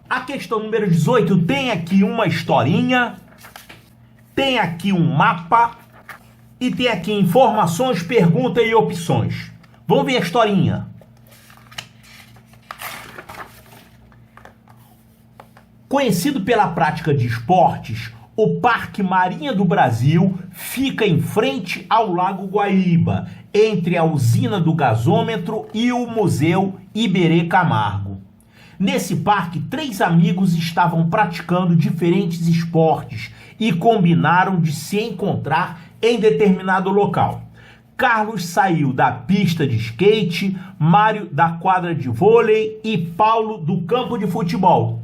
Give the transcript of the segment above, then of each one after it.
A questão número 18 tem aqui uma historinha, tem aqui um mapa e tem aqui informações, pergunta e opções. Vamos ver a historinha. Conhecido pela prática de esportes, o Parque Marinha do Brasil fica em frente ao Lago Guaíba, entre a usina do gasômetro e o Museu Iberê Camargo. Nesse parque, 3 amigos estavam praticando diferentes esportes e combinaram de se encontrar em determinado local. Carlos saiu da pista de skate, Mário da quadra de vôlei e Paulo do campo de futebol.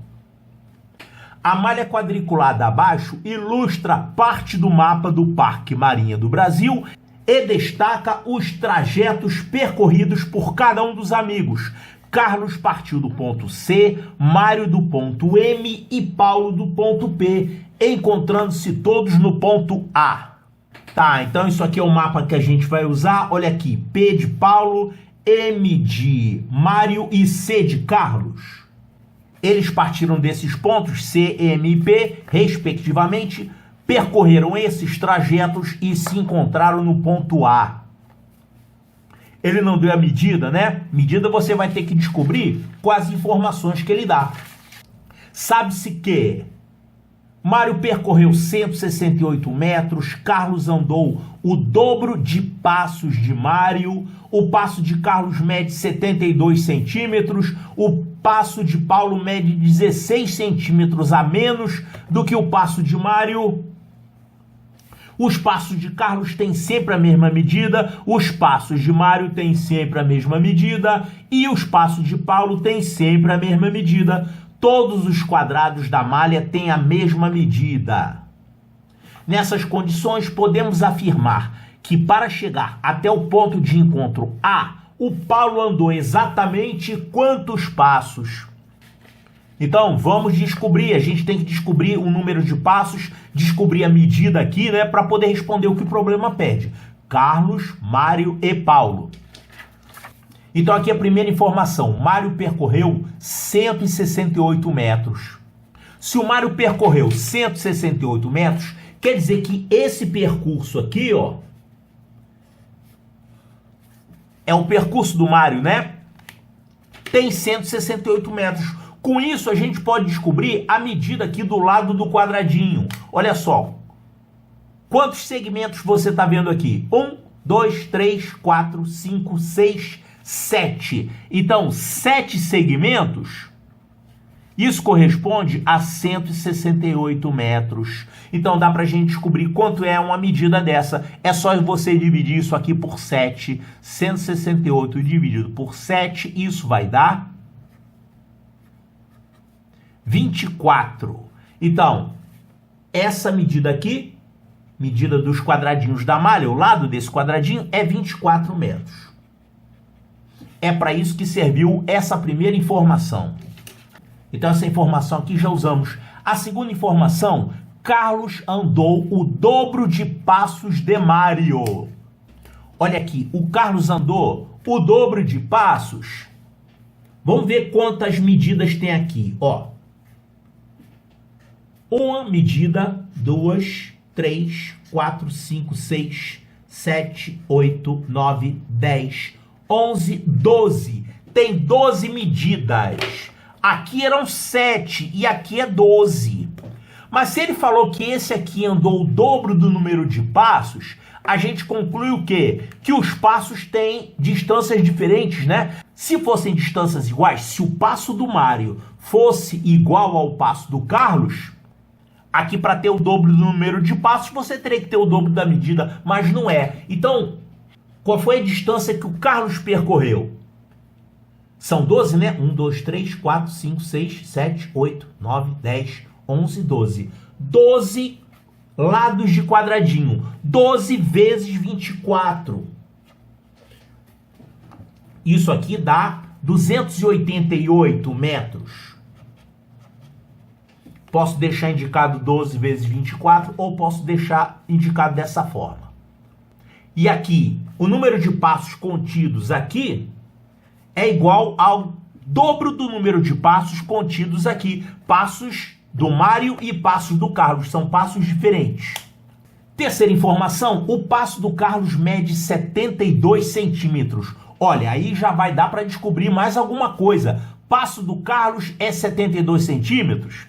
A malha quadriculada abaixo ilustra parte do mapa do Parque Marinha do Brasil e destaca os trajetos percorridos por cada um dos amigos. Carlos partiu do ponto C, Mário do ponto M e Paulo do ponto P, encontrando-se todos no ponto A. Tá, então isso aqui é o mapa que a gente vai usar. Olha aqui, P de Paulo, M de Mário e C de Carlos. Eles partiram desses pontos, C, M e P, respectivamente, percorreram esses trajetos e se encontraram no ponto A. Ele não deu a medida, né? Medida você vai ter que descobrir com as informações que ele dá. Sabe-se que Mário percorreu 168 metros, Carlos andou o dobro de passos de Mário, o passo de Carlos mede 72 centímetros, o passo de Paulo mede 16 centímetros a menos do que o passo de Mário. Os passos de Carlos têm sempre a mesma medida, os passos de Mário têm sempre a mesma medida e os passos de Paulo têm sempre a mesma medida. Todos os quadrados da malha têm a mesma medida. Nessas condições, podemos afirmar que para chegar até o ponto de encontro A, o Paulo andou exatamente quantos passos? Então, vamos descobrir, a gente tem que descobrir o número de passos, descobrir a medida aqui, né, para poder responder o que o problema pede. Carlos, Mário e Paulo. Então, aqui a primeira informação. Mário percorreu 168 metros. Se o Mário percorreu 168 metros, quer dizer que esse percurso aqui, ó, é o percurso do Mário, né? Tem 168 metros. Com isso, a gente pode descobrir a medida aqui do lado do quadradinho. Olha só. Quantos segmentos você está vendo aqui? 1, 2, 3, 4, 5, 6, 7. Então, 7 segmentos, isso corresponde a 168 metros. Então, dá para a gente descobrir quanto é uma medida dessa. É só você dividir isso aqui por 7. 168 dividido por 7, isso vai dar 24. Então, essa medida aqui, medida dos quadradinhos da malha, o lado desse quadradinho, é 24 metros. É para isso que serviu essa primeira informação. Então, essa informação aqui já usamos. A segunda informação, Carlos andou o dobro de passos de Mário. Olha aqui, o Carlos andou o dobro de passos. Vamos ver quantas medidas tem aqui, ó. Uma medida, 2, 3, 4, 5, 6, 7, 8, 9, 10, 11, 12. Tem 12 medidas. Aqui eram 7 e aqui é 12. Mas se ele falou que esse aqui andou o dobro do número de passos, a gente conclui o quê? Que os passos têm distâncias diferentes, né? Se fossem distâncias iguais, se o passo do Mário fosse igual ao passo do Carlos, aqui para ter o dobro do número de passos, você teria que ter o dobro da medida, mas não é. Então, qual foi a distância que o Carlos percorreu? São 12, né? 1, 2, 3, 4, 5, 6, 7, 8, 9, 10, 11, 12. 12 lados de quadradinho. 12 vezes 24. Isso aqui dá 288 metros. Posso deixar indicado 12 vezes 24 ou posso deixar indicado dessa forma. E aqui, o número de passos contidos aqui é igual ao dobro do número de passos contidos aqui. Passos do Mário e passos do Carlos, são passos diferentes. Terceira informação, o passo do Carlos mede 72 centímetros. Olha, aí já vai dar para descobrir mais alguma coisa. Passo do Carlos é 72 centímetros?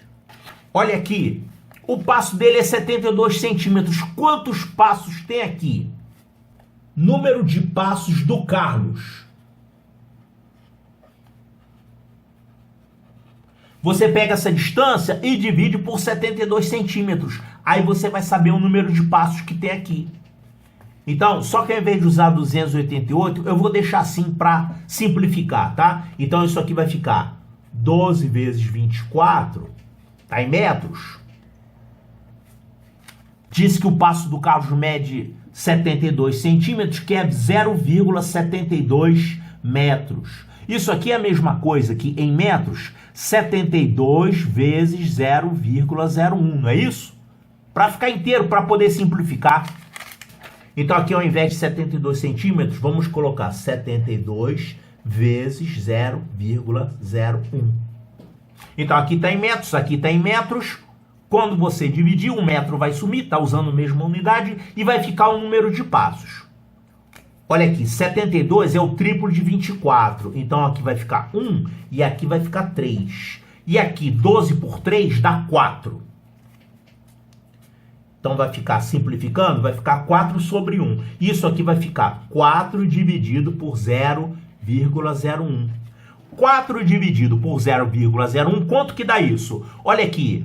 Olha aqui, o passo dele é 72 centímetros. Quantos passos tem aqui? Número de passos do Carlos. Você pega essa distância e divide por 72 centímetros. Aí você vai saber o número de passos que tem aqui. Então, só que ao invés de usar 288, eu vou deixar assim para simplificar, tá? Então, isso aqui vai ficar 12 vezes 24, tá em metros. Diz que o passo do Carlos mede 72 centímetros, que é 0,72 metros. Isso aqui é a mesma coisa que em metros, 72 vezes 0,01, não é isso? Para ficar inteiro, para poder simplificar. Então aqui ao invés de 72 centímetros, vamos colocar 72 vezes 0,01. Então aqui está em metros, aqui está em metros. Quando você dividir, um metro vai sumir, está usando a mesma unidade, e vai ficar o número de passos. Olha aqui, 72 é o triplo de 24. Então aqui vai ficar 1 e aqui vai ficar 3. E aqui 12 por 3 dá 4. Então vai ficar, simplificando, vai ficar 4 sobre 1. Isso aqui vai ficar 4 dividido por 0,01. 4 dividido por 0,01, quanto que dá isso? Olha aqui,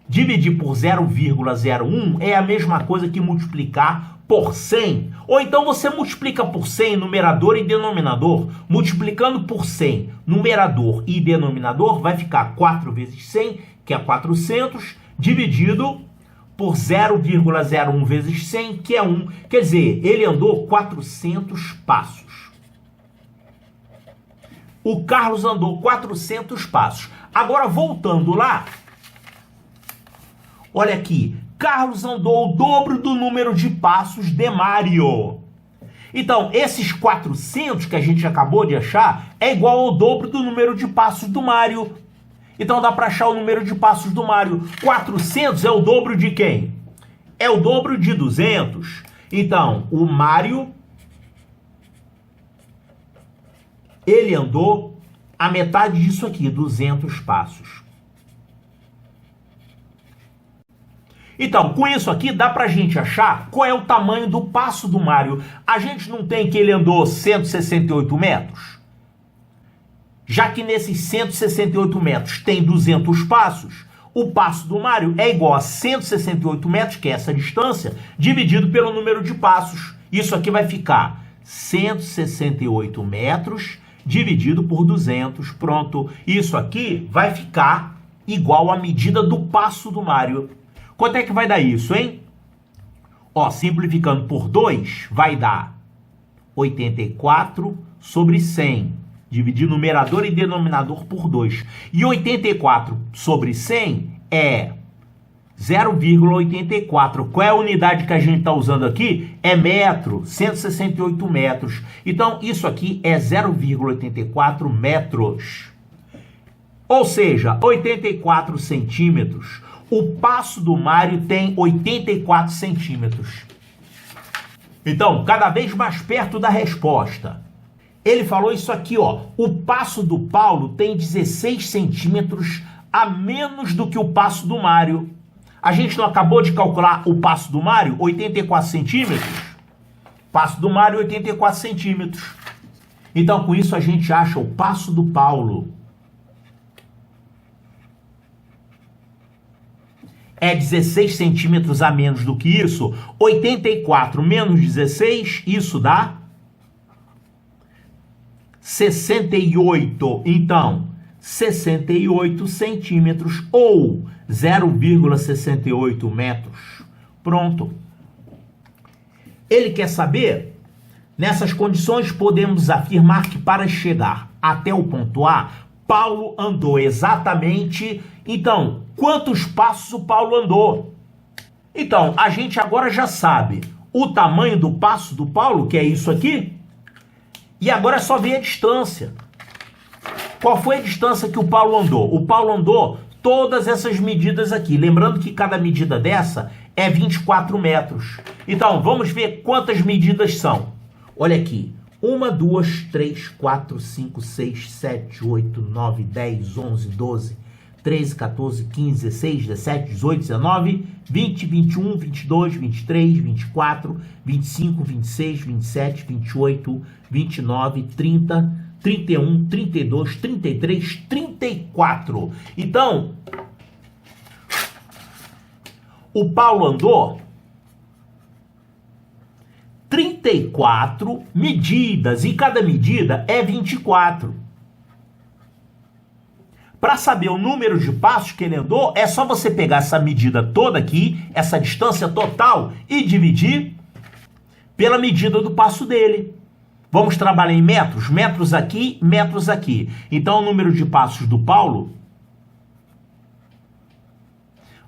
dividir por 0,01 é a mesma coisa que multiplicar por 100. Ou então você multiplica por 100 numerador e denominador. Multiplicando por 100 numerador e denominador, vai ficar 4 vezes 100, que é 400, dividido por 0,01 vezes 100, que é 1. Quer dizer, ele andou 400 passos. O Carlos andou 400 passos. Agora, voltando lá, olha aqui, Carlos andou o dobro do número de passos de Mário. Então, esses 400 que a gente acabou de achar é igual ao dobro do número de passos do Mário. Então, dá para achar o número de passos do Mário. 400 é o dobro de quem? É o dobro de 200. Então, o Mário, ele andou a metade disso aqui, 200 passos. Então, com isso aqui, dá pra gente achar qual é o tamanho do passo do Mário. A gente não tem que ele andou 168 metros? Já que nesses 168 metros tem 200 passos, o passo do Mário é igual a 168 metros, que é essa distância, dividido pelo número de passos. Isso aqui vai ficar 168 metros dividido por 200. Pronto. Isso aqui vai ficar igual à medida do passo do Mário. Quanto é que vai dar isso, hein? Ó, simplificando por 2, vai dar 84 sobre 100. Dividir numerador e denominador por 2. E 84 sobre 100 é 0,84. Qual é a unidade que a gente está usando aqui? É metro, 168 metros. Então, isso aqui é 0,84 metros. Ou seja, 84 centímetros. O passo do Mário tem 84 centímetros. Então, cada vez mais perto da resposta. Ele falou isso aqui, ó. O passo do Paulo tem 16 centímetros a menos do que o passo do Mário. A gente não acabou de calcular o passo do Mário? 84 centímetros? Passo do Mário, 84 centímetros. Então, com isso, a gente acha o passo do Paulo. É 16 centímetros a menos do que isso. 84 menos 16, isso dá 68. Então, 68 centímetros ou 0,68 metros. Pronto. Ele quer saber, nessas condições podemos afirmar que para chegar até o ponto A, Paulo andou exatamente... Então, quantos passos o Paulo andou? Então, a gente agora já sabe o tamanho do passo do Paulo, que é isso aqui, e agora é só ver a distância. Qual foi a distância que o Paulo andou? O Paulo andou todas essas medidas aqui. Lembrando que cada medida dessa é 24 metros. Então, vamos ver quantas medidas são. Olha aqui. 1, 2, 3, 4, 5, 6, 7, 8, 9, 10, 11, 12, 13, 14, 15, 16, 17, 18, 19, 20, 21, 22, 23, 24, 25, 26, 27, 28, 29, 30, 31, 32, 33, 34. Então, o Paulo andou 34 medidas e cada medida é 24. Para saber o número de passos que ele andou, é só você pegar essa medida toda aqui, essa distância total, e dividir pela medida do passo dele. Vamos trabalhar em metros? Metros aqui, metros aqui. Então, o número de passos do Paulo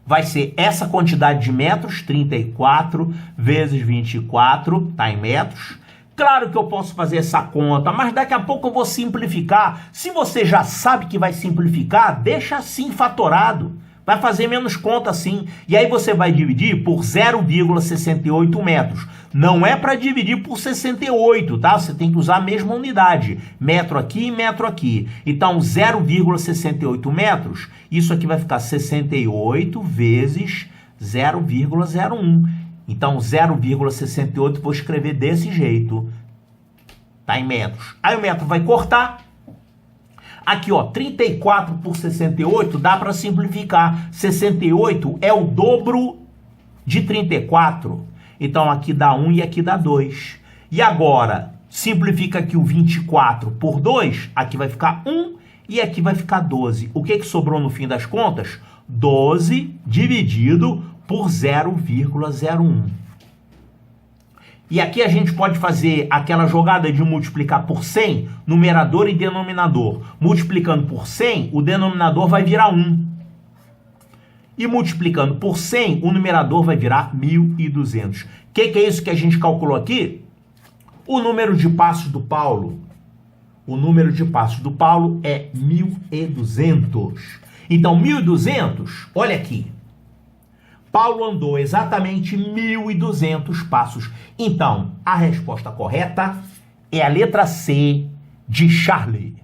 vai ser essa quantidade de metros, 34 vezes 24, tá em metros. Claro que eu posso fazer essa conta, mas daqui a pouco eu vou simplificar. Se você já sabe que vai simplificar, deixa assim fatorado. Vai fazer menos conta assim. E aí você vai dividir por 0,68 metros. Não é para dividir por 68, tá? Você tem que usar a mesma unidade. Metro aqui e metro aqui. Então, 0,68 metros, isso aqui vai ficar 68 vezes 0,01. Então, 0,68 vou escrever desse jeito. Tá em metros. Aí o metro vai cortar. Aqui, ó, 34 por 68 dá para simplificar. 68 é o dobro de 34. Então, aqui dá 1 e aqui dá 2. E agora, simplifica aqui o 24 por 2. Aqui vai ficar 1 e aqui vai ficar 12. O que sobrou no fim das contas? 12 dividido por 0,01. E aqui a gente pode fazer aquela jogada de multiplicar por 100, numerador e denominador. Multiplicando por 100, o denominador vai virar 1. E multiplicando por 100, o numerador vai virar 1.200. O que é isso que a gente calculou aqui? O número de passos do Paulo. O número de passos do Paulo é 1.200. Então, 1.200, olha aqui. Paulo andou exatamente 1.200 passos. Então, a resposta correta é a letra C de Charlie.